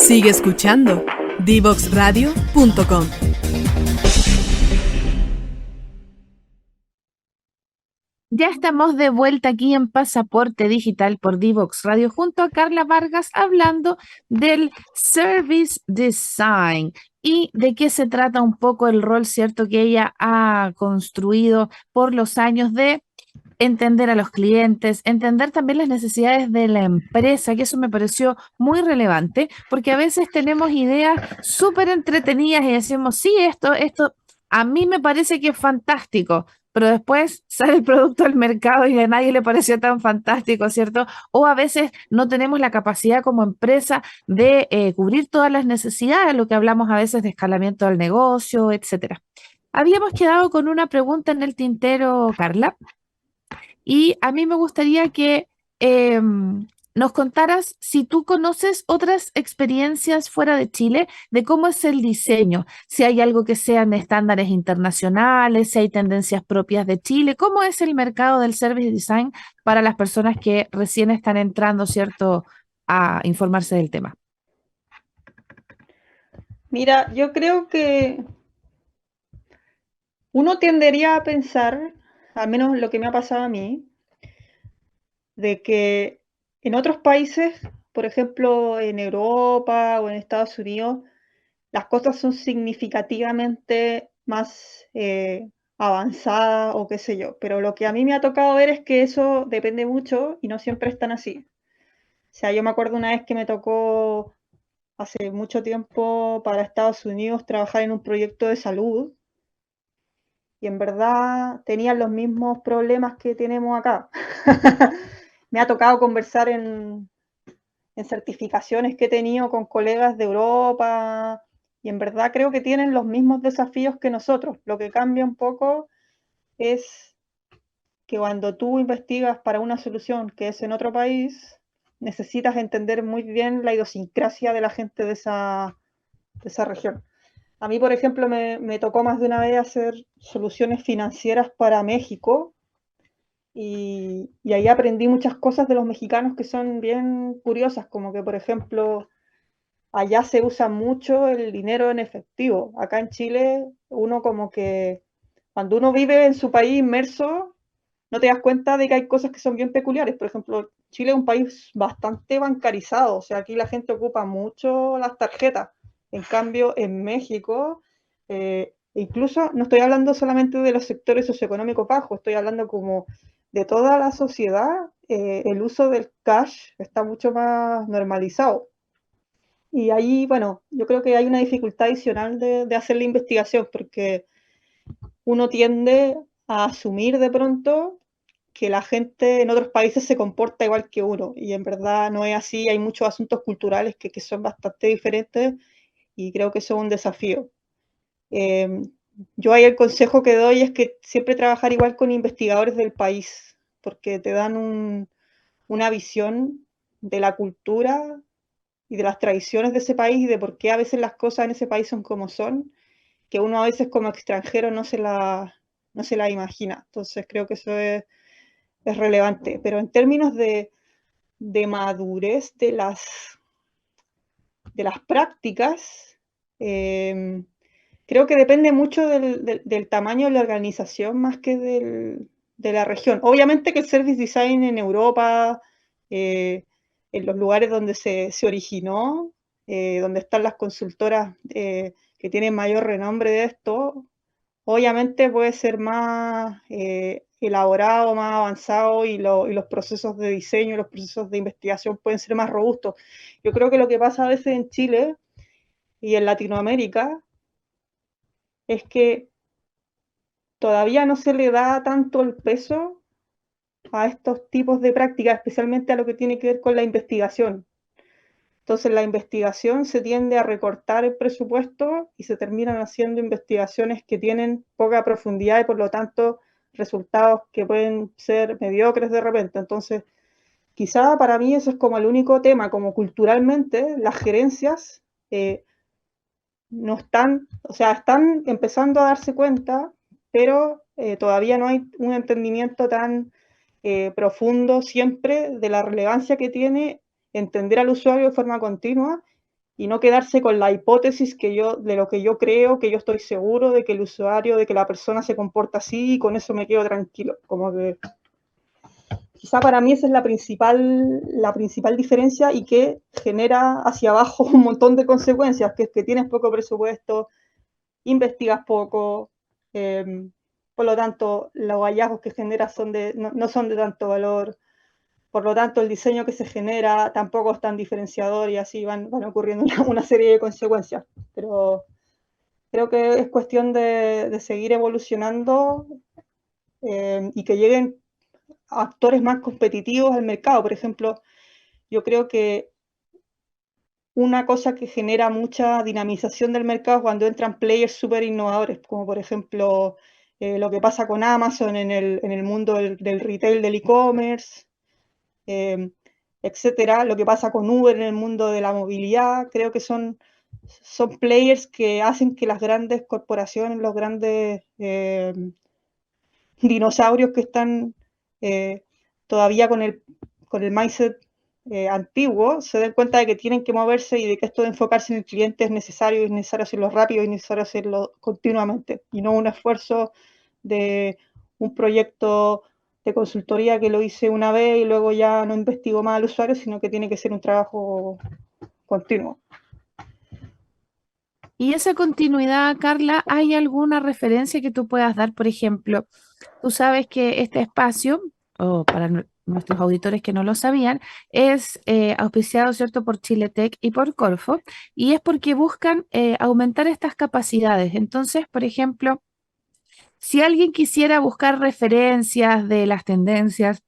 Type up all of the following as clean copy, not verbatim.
Sigue escuchando Divoxradio.com. Ya estamos de vuelta aquí en Pasaporte Digital por Divox Radio junto a Carla Vargas hablando del Service Design y de qué se trata un poco el rol, ¿cierto?, que ella ha construido por los años de entender a los clientes, entender también las necesidades de la empresa, que eso me pareció muy relevante, porque a veces tenemos ideas súper entretenidas y decimos, sí, esto, a mí me parece que es fantástico, pero después sale el producto al mercado y a nadie le pareció tan fantástico, ¿cierto? O a veces no tenemos la capacidad como empresa de cubrir todas las necesidades, lo que hablamos a veces de escalamiento del negocio, etcétera. Habíamos quedado con una pregunta en el tintero, Carla. Y a mí me gustaría que nos contaras si tú conoces otras experiencias fuera de Chile de cómo es el diseño, si hay algo que sean estándares internacionales, si hay tendencias propias de Chile, cómo es el mercado del service design para las personas que recién están entrando, ¿cierto?, a informarse del tema. Mira, yo creo que uno tendería a pensar, al menos lo que me ha pasado a mí, de que en otros países, por ejemplo en Europa o en Estados Unidos, las cosas son significativamente más avanzadas o qué sé yo. Pero lo que a mí me ha tocado ver es que eso depende mucho y no siempre es tan así. O sea, yo me acuerdo una vez que me tocó hace mucho tiempo para Estados Unidos trabajar en un proyecto de salud y en verdad tenían los mismos problemas que tenemos acá. Me ha tocado conversar en certificaciones que he tenido con colegas de Europa y en verdad creo que tienen los mismos desafíos que nosotros. Lo que cambia un poco es que cuando tú investigas para una solución que es en otro país, necesitas entender muy bien la idiosincrasia de la gente de esa región. A mí, por ejemplo, me tocó más de una vez hacer soluciones financieras para México y ahí aprendí muchas cosas de los mexicanos que son bien curiosas, como que, por ejemplo, allá se usa mucho el dinero en efectivo. Acá en Chile, uno como que cuando uno vive en su país inmerso, no te das cuenta de que hay cosas que son bien peculiares. Por ejemplo, Chile es un país bastante bancarizado, o sea, aquí la gente ocupa mucho las tarjetas. En cambio, en México, incluso no estoy hablando solamente de los sectores socioeconómicos bajos, estoy hablando como de toda la sociedad, el uso del cash está mucho más normalizado. Y ahí, bueno, yo creo que hay una dificultad adicional de hacer la investigación, porque uno tiende a asumir de pronto que la gente en otros países se comporta igual que uno, y en verdad no es así, hay muchos asuntos culturales que son bastante diferentes, y creo que eso es un desafío. Yo ahí el consejo que doy es que siempre trabajar igual con investigadores del país, porque te dan una visión de la cultura y de las tradiciones de ese país y de por qué a veces las cosas en ese país son como son, que uno a veces como extranjero no se la imagina. Entonces creo que eso es relevante. Pero en términos de madurez de las prácticas, creo que depende mucho del tamaño de la organización más que de la región. Obviamente que el service design en Europa, en los lugares donde se originó, donde están las consultoras que tienen mayor renombre de esto, obviamente puede ser más elaborado, más avanzado y los procesos de diseño, los procesos de investigación pueden ser más robustos. Yo creo que lo que pasa a veces en Chile y en Latinoamérica es que todavía no se le da tanto el peso a estos tipos de prácticas, especialmente a lo que tiene que ver con la investigación. Entonces la investigación se tiende a recortar el presupuesto y se terminan haciendo investigaciones que tienen poca profundidad y por lo tanto resultados que pueden ser mediocres de repente. Entonces, quizá para mí eso es como el único tema, como culturalmente las gerencias no están, o sea, están empezando a darse cuenta, pero todavía no hay un entendimiento tan profundo siempre de la relevancia que tiene entender al usuario de forma continua y no quedarse con la hipótesis de lo que yo creo, que yo estoy seguro de que el usuario, de que la persona se comporta así y con eso me quedo tranquilo. Como que quizá para mí esa es la principal diferencia y que genera hacia abajo un montón de consecuencias, que es que tienes poco presupuesto, investigas poco, por lo tanto los hallazgos que generas no son de tanto valor, por lo tanto el diseño que se genera tampoco es tan diferenciador y así van ocurriendo una serie de consecuencias. Pero creo que es cuestión de seguir evolucionando y que lleguen actores más competitivos al mercado. Por ejemplo, yo creo que una cosa que genera mucha dinamización del mercado es cuando entran players súper innovadores, como por ejemplo lo que pasa con Amazon en el mundo del retail, del e-commerce, etcétera, lo que pasa con Uber en el mundo de la movilidad. Creo que son players que hacen que las grandes corporaciones, los grandes dinosaurios que están todavía con el mindset antiguo, se den cuenta de que tienen que moverse y de que esto de enfocarse en el cliente es necesario, y es necesario hacerlo rápido, y es necesario hacerlo continuamente, y no un esfuerzo de un proyecto de consultoría que lo hice una vez y luego ya no investigo más al usuario, sino que tiene que ser un trabajo continuo. Y esa continuidad, Carla, ¿hay alguna referencia que tú puedas dar? Por ejemplo, tú sabes que este espacio, o para nuestros auditores que no lo sabían, es auspiciado, ¿cierto?, por Chile Tech y por Corfo, y es porque buscan aumentar estas capacidades. Entonces, por ejemplo, si alguien quisiera buscar referencias de las tendencias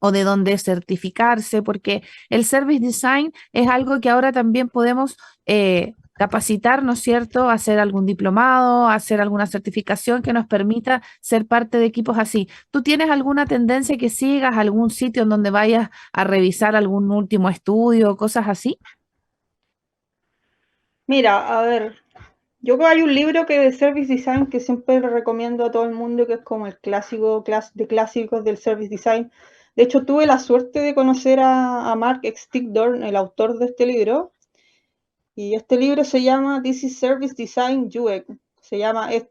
o de dónde certificarse, porque el service design es algo que ahora también podemos capacitar, ¿no es cierto?, hacer algún diplomado, hacer alguna certificación que nos permita ser parte de equipos así. ¿Tú tienes alguna tendencia que sigas, algún sitio en donde vayas a revisar algún último estudio, cosas así? Mira, a ver, yo creo que hay un libro que de Service Design que siempre le recomiendo a todo el mundo, que es como el clásico de clásicos del Service Design. De hecho, tuve la suerte de conocer a Mark Stickdorn, el autor de este libro, y este libro se llama This is Service Design UX. Se llama, es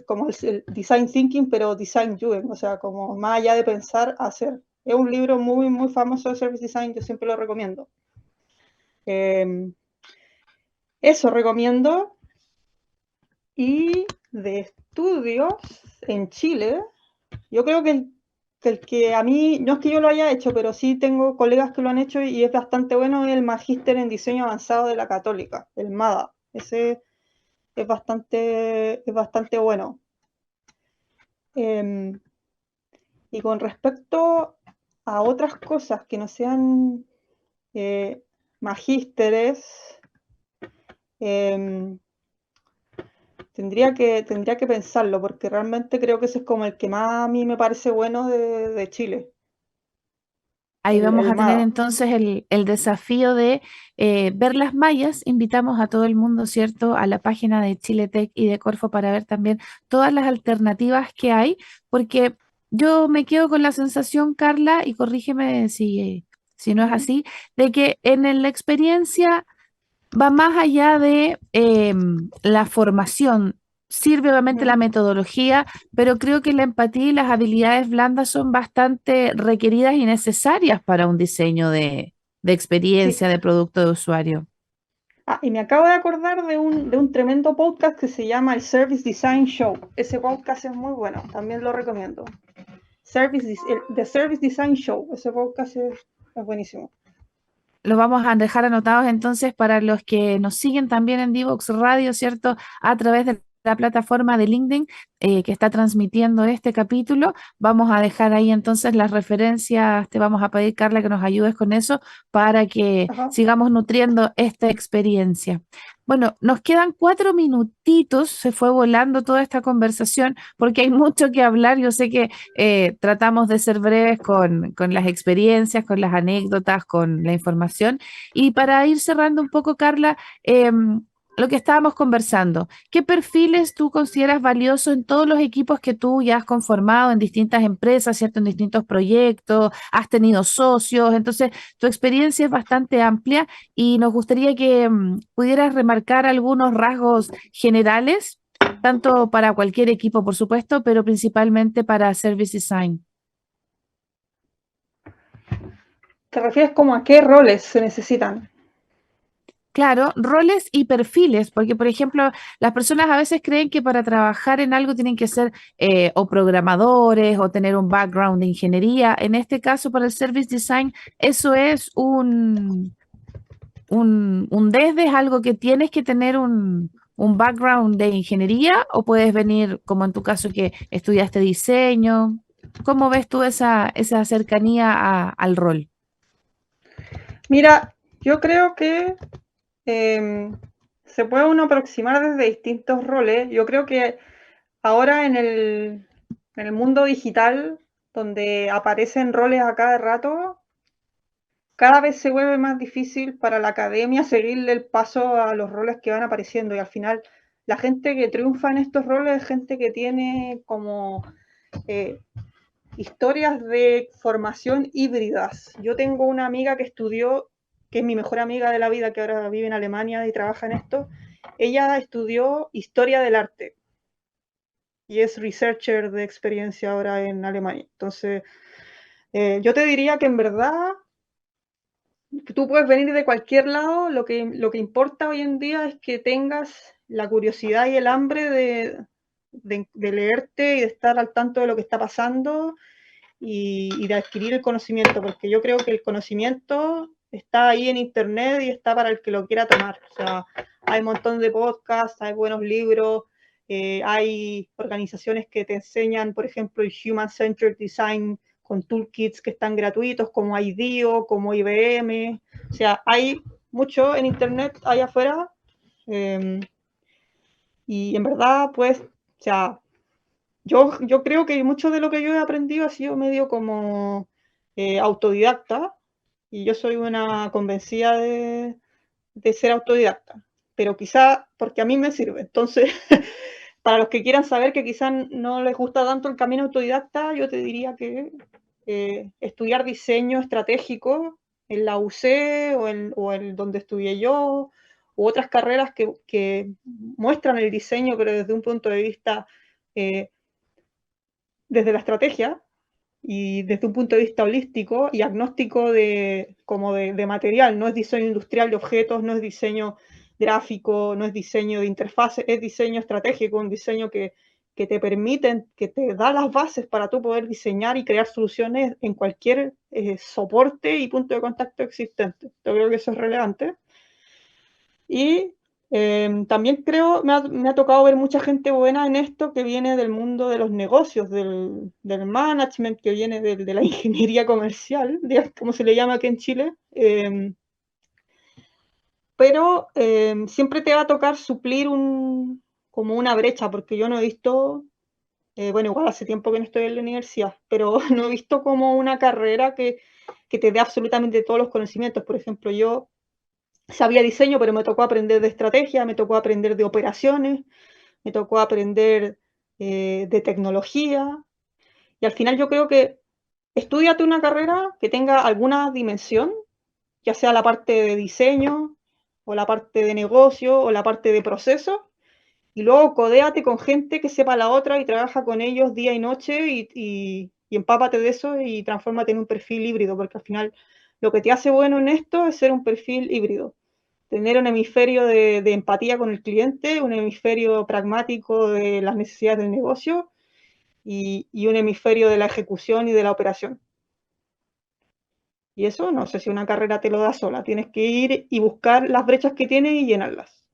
como el Design Thinking, pero Design UX, o sea, como más allá de pensar, hacer. Es un libro muy, muy famoso de Service Design, yo siempre lo recomiendo. Eso recomiendo. Y de estudios en Chile, yo creo que el que a mí, no es que yo lo haya hecho, pero sí tengo colegas que lo han hecho y es bastante bueno, es el Magíster en Diseño Avanzado de la Católica, el MADA. Ese es bastante bueno. Y con respecto a otras cosas que no sean magísteres, tendría que pensarlo, porque realmente creo que ese es como el que más a mí me parece bueno de Chile, Ahí vamos el a tener MADA. entonces el desafío de ver las mallas. Invitamos a todo el mundo, ¿cierto?, a la página de Chile Tech y de Corfo para ver también todas las alternativas que hay, porque yo me quedo con la sensación, Carla, y corrígeme si no es así, de que en la experiencia va más allá de la formación. Sirve obviamente la metodología, pero creo que la empatía y las habilidades blandas son bastante requeridas y necesarias para un diseño de Sí. experiencia, de producto de usuario. Ah, y me acabo de acordar de un tremendo podcast que se llama el Service Design Show. Ese podcast es muy bueno, también lo recomiendo. The Service Design Show, ese podcast es buenísimo. Lo vamos a dejar anotados entonces para los que nos siguen también en Divox Radio, ¿cierto? A través de la plataforma de LinkedIn que está transmitiendo este capítulo. Vamos a dejar ahí entonces las referencias. Te vamos a pedir, Carla, que nos ayudes con eso para que Ajá. sigamos nutriendo esta experiencia. Bueno, nos quedan 4 minutitos, se fue volando toda esta conversación porque hay mucho que hablar. Yo sé que tratamos de ser breves con las experiencias, con las anécdotas, con la información. Y para ir cerrando un poco, Carla, lo que estábamos conversando, ¿qué perfiles tú consideras valiosos en todos los equipos que tú ya has conformado en distintas empresas, ¿cierto? En distintos proyectos, has tenido socios, entonces tu experiencia es bastante amplia y nos gustaría que pudieras remarcar algunos rasgos generales, tanto para cualquier equipo, por supuesto, pero principalmente para Service Design. ¿Te refieres como a qué roles se necesitan? Claro, roles y perfiles, porque por ejemplo, las personas a veces creen que para trabajar en algo tienen que ser o programadores o tener un background de ingeniería. En este caso, para el service design, eso es un desde, es algo que tienes que tener un background de ingeniería o puedes venir, como en tu caso, que estudiaste diseño. ¿Cómo ves tú esa cercanía al rol? Mira, yo creo que se puede uno aproximar desde distintos roles. Yo creo que ahora en el mundo digital, donde aparecen roles a cada rato, cada vez se vuelve más difícil para la academia seguirle el paso a los roles que van apareciendo y al final la gente que triunfa en estos roles es gente que tiene como historias de formación híbridas. Yo tengo una amiga que estudió, que es mi mejor amiga de la vida, que ahora vive en Alemania y trabaja en esto. Ella estudió historia del arte y es researcher de experiencia ahora en Alemania. Entonces, yo te diría que en verdad tú puedes venir de cualquier lado, lo que importa hoy en día es que tengas la curiosidad y el hambre de leerte y de estar al tanto de lo que está pasando y de adquirir el conocimiento, porque yo creo que el conocimiento está ahí en internet y está para el que lo quiera tomar. O sea, hay un montón de podcasts, hay buenos libros, hay organizaciones que te enseñan, por ejemplo, el Human Centered Design con toolkits que están gratuitos, como IDEO, como IBM. O sea, hay mucho en internet allá afuera y en verdad, pues, o sea, yo creo que mucho de lo que yo he aprendido ha sido medio como autodidacta y yo soy una convencida de ser autodidacta, pero quizá porque a mí me sirve. Entonces, para los que quieran saber que quizá no les gusta tanto el camino autodidacta, yo te diría que estudiar diseño estratégico en la UC o en donde estudié yo, u otras carreras que muestran el diseño, pero desde un punto de vista desde la estrategia y desde un punto de vista holístico y agnóstico de material. No es diseño industrial de objetos, no es diseño gráfico, no es diseño de interfaces, es diseño estratégico, un diseño que te permiten, que te da las bases para tú poder diseñar y crear soluciones en cualquier soporte y punto de contacto existente. Yo creo que eso es relevante. Y también creo, me ha tocado ver mucha gente buena en esto que viene del mundo de los negocios, del management, que viene de la ingeniería comercial, como se le llama aquí en Chile. Pero siempre te va a tocar suplir como una brecha, porque yo no he visto, bueno, igual hace tiempo que no estoy en la universidad, pero no he visto como una carrera que te dé absolutamente todos los conocimientos. Por ejemplo, yo sabía diseño, pero me tocó aprender de estrategia, me tocó aprender de operaciones, me tocó aprender de tecnología. Y al final yo creo que estudiate una carrera que tenga alguna dimensión, ya sea la parte de diseño, o la parte de negocio, o la parte de proceso, y luego codéate con gente que sepa la otra y trabaja con ellos día y noche y empápate de eso y transfórmate en un perfil híbrido, porque al final lo que te hace bueno en esto es ser un perfil híbrido. Tener un hemisferio de empatía con el cliente, un hemisferio pragmático de las necesidades del negocio y un hemisferio de la ejecución y de la operación. Y eso no sé si una carrera te lo da sola, tienes que ir y buscar las brechas que tiene y llenarlas.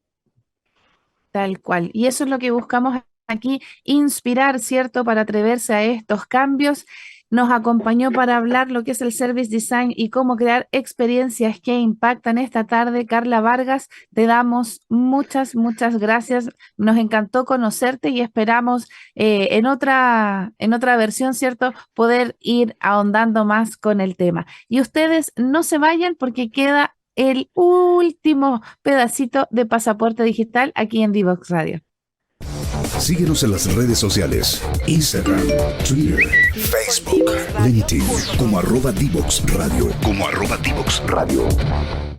Tal cual. Y eso es lo que buscamos aquí, inspirar, ¿cierto?, para atreverse a estos cambios. Nos acompañó para hablar lo que es el service design y cómo crear experiencias que impactan esta tarde. Carla Vargas, te damos muchas gracias. Nos encantó conocerte y esperamos en otra versión, ¿cierto?, poder ir ahondando más con el tema. Y ustedes no se vayan porque queda el último pedacito de pasaporte digital aquí en Divox Radio. Síguenos en las redes sociales, Instagram, Twitter, Facebook, LinkedIn, como @Divox Radio.